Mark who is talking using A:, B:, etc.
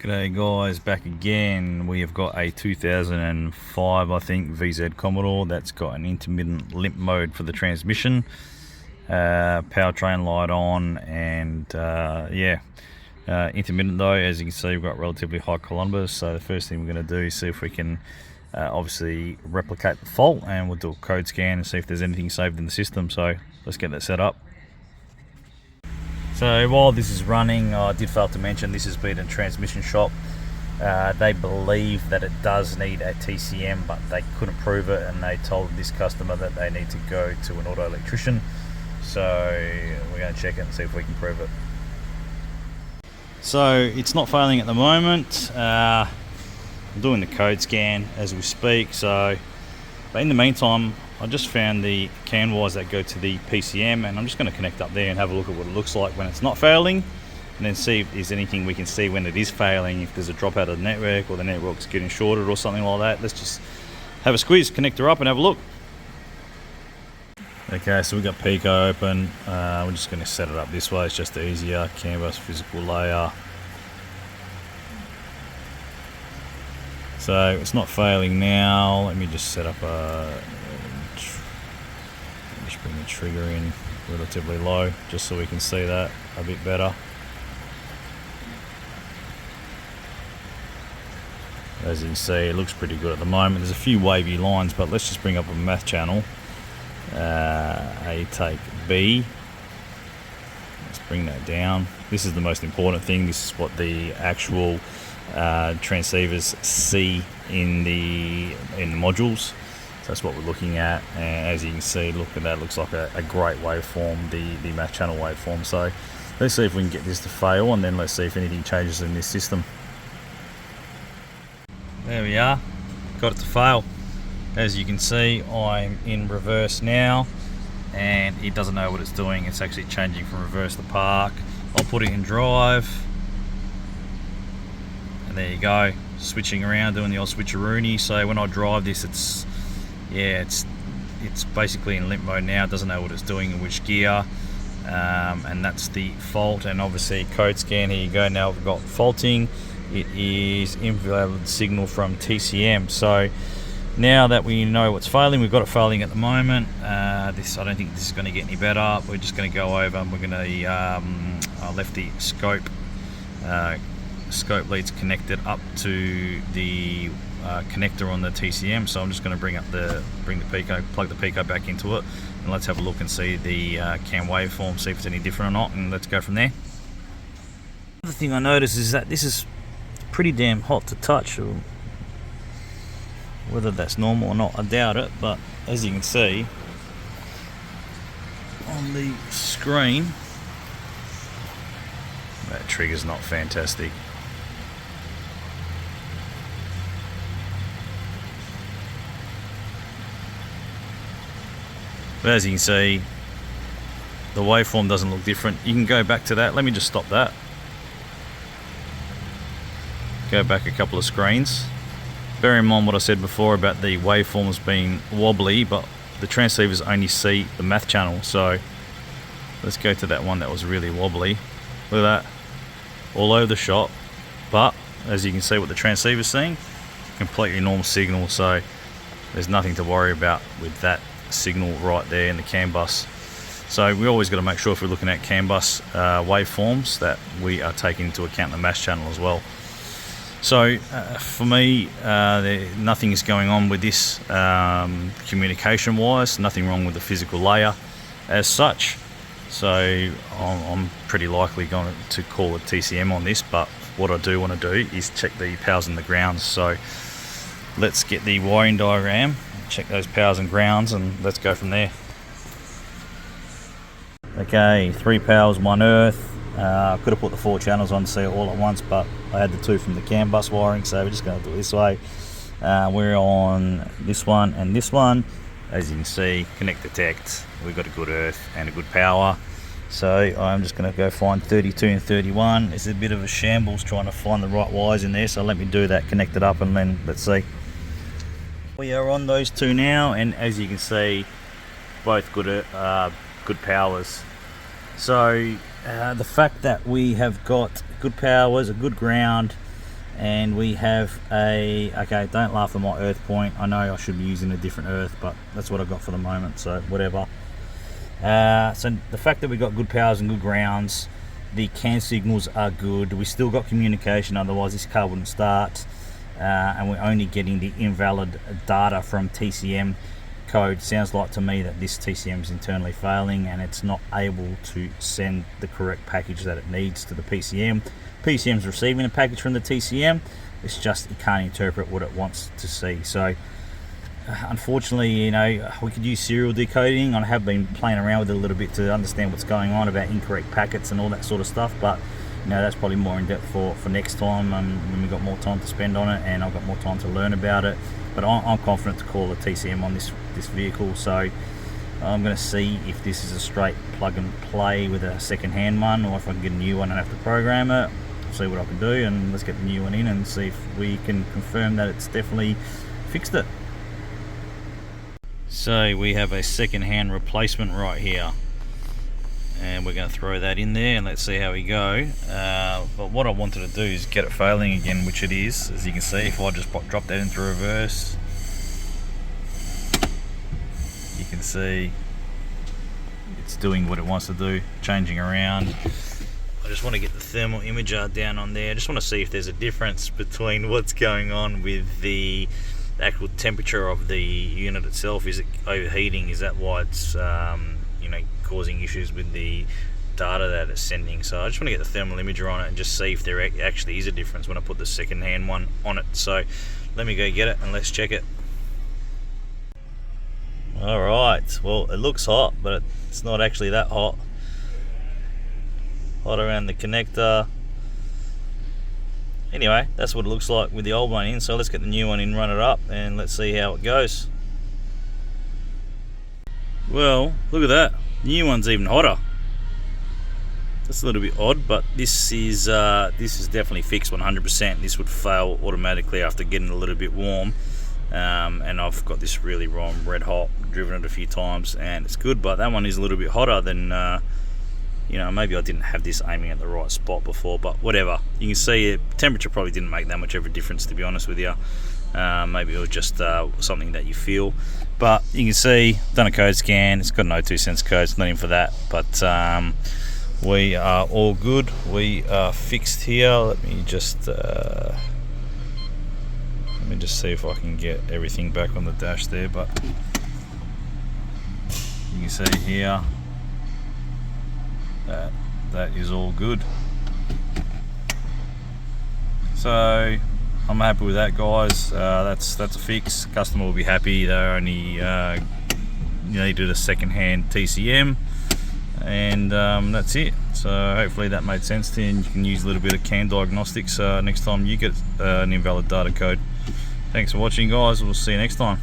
A: G'day guys, back again. We have got a 2005 I think VZ Commodore that's got an intermittent limp mode for the transmission, powertrain light on, and intermittent though. As you can see, we've got relatively high kilometers, so the first thing we're going to do is see if we can obviously replicate the fault, and we'll do a code scan and see if there's anything saved in the system. So let's get that set up. So while this is running, I did fail to mention this has been a transmission shop. They believe that it does need a TCM, but they couldn't prove it, and they told this customer that they need to go to an auto electrician. So we're going to check it and see if we can prove it. So it's not failing at the moment. I'm doing the code scan as we speak. But in the meantime, I just found the CAN wires that go to the PCM, and I'm just going to connect up there and have a look at what it looks like when it's not failing, and then see if there's anything we can see when it is failing, if there's a drop out of the network or the network's getting shorted or something like that. Let's just have a squeeze, connect her up and have a look. Okay, so we've got Pico open. We're just going to set it up this way, it's just easier. CAN bus physical layer. So it's not failing now. Let me just set up just bring the trigger in relatively low just so we can see that a bit better. As you can see, it looks pretty good at the moment. There's a few wavy lines, but let's just bring up a math channel. A take B. Let's bring that down. This is the most important thing. This is what the actual transceivers see in the modules. So that's what we're looking at, and as you can see, look at that, looks like a great waveform, the math channel waveform. So let's see if we can get this to fail, and then let's see if anything changes in this system. There we are, got it to fail. As you can see, I'm in reverse now, and it doesn't know what it's doing. It's actually changing from reverse to park. I'll put it in drive, and there you go, switching around, doing the old switcheroony. So when I drive this, it's basically in limp mode now. It doesn't know what it's doing in which gear, and that's the fault. And obviously code scan, here you go, now we've got faulting. It is invalid signal from TCM. So now that we know what's failing, we've got it failing at the moment. I don't think this is going to get any better. We're just going to go over and we're going to I left the scope leads connected up to the connector on the TCM, so I'm just going to bring the Pico, plug the Pico back into it, and let's have a look and see the CAN waveform, see if it's any different or not, and let's go from there. The thing I noticed is that this is pretty damn hot to touch. Or whether that's normal or not, I doubt it, but as you can see on the screen, that trigger's not fantastic. But as you can see, the waveform doesn't look different. You can go back to that. Let me just stop that. Go back a couple of screens. Bear in mind what I said before about the waveforms being wobbly, but the transceivers only see the math channel. So let's go to that one that was really wobbly. Look at that, all over the shop. But as you can see what the transceiver's seeing, completely normal signal. So there's nothing to worry about with that signal right there in the CAN bus. So we always got to make sure, if we're looking at CAN bus waveforms, that we are taking into account the mass channel as well. So for me, nothing is going on with this communication wise, nothing wrong with the physical layer as such. So I'm pretty likely going to call a TCM on this, but what I do want to do is check the powers and the grounds. So let's get the wiring diagram, check those powers and grounds, and let's go from there. Okay, 3 powers, 1 earth. I could have put the 4 channels on to see it all at once, but I had the 2 from the CAN bus wiring, so we're just going to do it this way. We're on this one and this one. As you can see, connect detect, we've got a good earth and a good power. So I'm just going to go find 32 and 31. It's a bit of a shambles trying to find the right wires in there, so let me do that, connect it up, and then let's see. We are on those 2 now, and as you can see, both good powers. So the fact that we have got good powers, a good ground, And we have a, okay, don't laugh at my earth point. I know I should be using a different earth, but that's what I've got for the moment, so whatever. So the fact that we got good powers and good grounds, the CAN signals are good. We still got communication, otherwise this car wouldn't start. And we're only getting the invalid data from TCM code. Sounds like to me that this TCM is internally failing and it's not able to send the correct package that it needs to the PCM. PCM's receiving a package from the TCM, it's just it can't interpret what it wants to see. So unfortunately, you know, we could use serial decoding. I have been playing around with it a little bit to understand what's going on about incorrect packets and all that sort of stuff, but you know, that's probably more in depth for next time when we've got more time to spend on it and I've got more time to learn about it. But I'm confident to call the TCM on this vehicle, so I'm going to see if this is a straight plug and play with a second hand one, or if I can get a new one and have to program it. See what I can do, and let's get the new one in and see if we can confirm that it's definitely fixed it. So we have a second hand replacement right here, and we're going to throw that in there and let's see how we go. But what I wanted to do is get it failing again, which it is, as you can see. If I just drop that into reverse, you can see it's doing what it wants to do, changing around. I just want to get the thermal imager down on there. I just want to see if there's a difference between what's going on with the actual temperature of the unit itself. Is it overheating? Is that why it's you know, causing issues with the data that it's sending? So I just want to get the thermal imager on it and just see if there actually is a difference when I put the second hand one on it. So let me go get it and let's check it. Alright, well it looks hot, but it's not actually that hot. Hot around the connector. Anyway, that's what it looks like with the old one in, so let's get the new one in, run it up, and let's see how it goes. Well, look at that. The new one's even hotter. That's a little bit odd, but this is definitely fixed 100%. This would fail automatically after getting a little bit warm. And I've got this really warm, red hot, driven it a few times, and it's good, but that one is a little bit hotter than you know, maybe I didn't have this aiming at the right spot before, but whatever. You can see it, temperature probably didn't make that much of a difference, to be honest with you. Maybe it was just something that you feel. But you can see, done a code scan, it's got an 02 cents code, it's not in for that, but we are all good. We are fixed here. Let me just see if I can get everything back on the dash there, but you can see here, that is all good. So I'm happy with that, guys. That's a fix. Customer will be happy. They only needed a second-hand TCM, and that's it. So hopefully that made sense to you, and you can use a little bit of CAN diagnostics next time you get an invalid data code. Thanks for watching, guys. We'll see you next time.